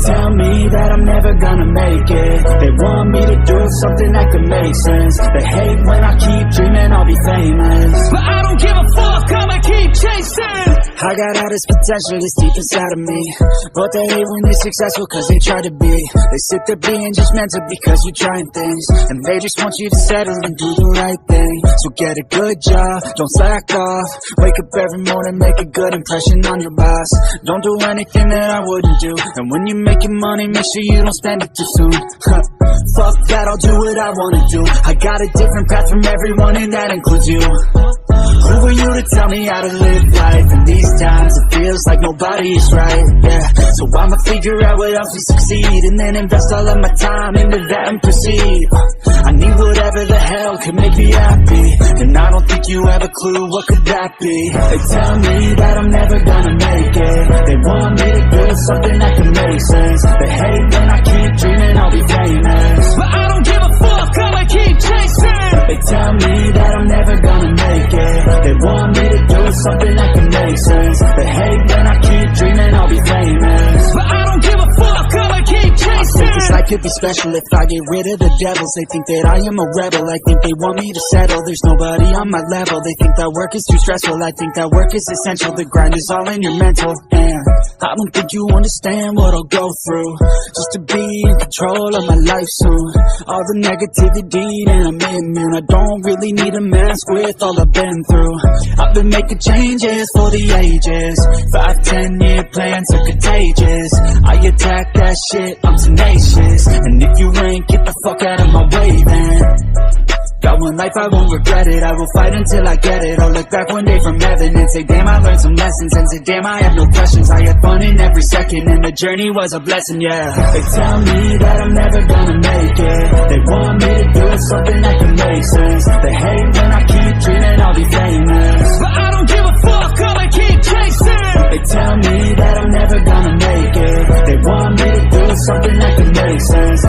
tell me that I'm never gonna make it. They want me to do something that could make sense. They hate when I keep dreaming I'll be famous, but I don't give a fuck, I'ma keep chasing. I got all this potential that's deep inside of me, but they hate when you're successful cause they try to be. They sit there being judgmental because you're trying things, and they just want you to settle and do the right thing. So get a good job, don't slack off. Wake up every morning, make a good impression on your boss. Don't do anything that I wouldn't do, and when you're making money, make sure you don't spend it too soon. Fuck that, I'll do what I wanna do. I got a different path from everyone, and that includes you. Who are you to tell me how to live life? In these times it feels like nobody is right, yeah. So I'ma figure out what else we succeed, and then invest all of my time into that and proceed. I need whatever the hell could make me happy, and I don't think you have a clue what could that be. They tell me that I'm never gonna make it. They want me to do something that can make sense. They hate when I keep dreaming I'll be famous, but I don't give a fuck, I'ma keep chasing. They tell me that I'm never gonna make it. They want me to do something that can make sense. They hate when I keep dreaming I'll be famous, but I don't give a fuck, I'ma keep chasing. I think this life could be special if I get rid of the devils. They think that I am a rebel, I think they want me to settle. There's nobody on my level, they think that work is too stressful. I think that work is essential, the grind is all in your mental. And I don't think you understand what I'll go through just to be in control of my life soon. All the negativity and I'm immune, I don't really need a mask with all I've been through. I've been making changes for the ages. 5-10 year plans are contagious. I attack that shit, I'm tenacious. And if you ain't, get the fuck out of my way then. Got one life, I won't regret it. I will fight until I get it. I'll look back one day from heaven and say damn, I learned some lessons. And say damn, I have no questions. I had fun in every second, and the journey was a blessing, yeah. They tell me that I'm never gonna make it. They want me to do something that can make sense. They hate when I keep dreaming I'll be famous, but I don't give a fuck, I'ma keep chasing. They tell me that I'm never gonna make it. They want me to do something that can make sense.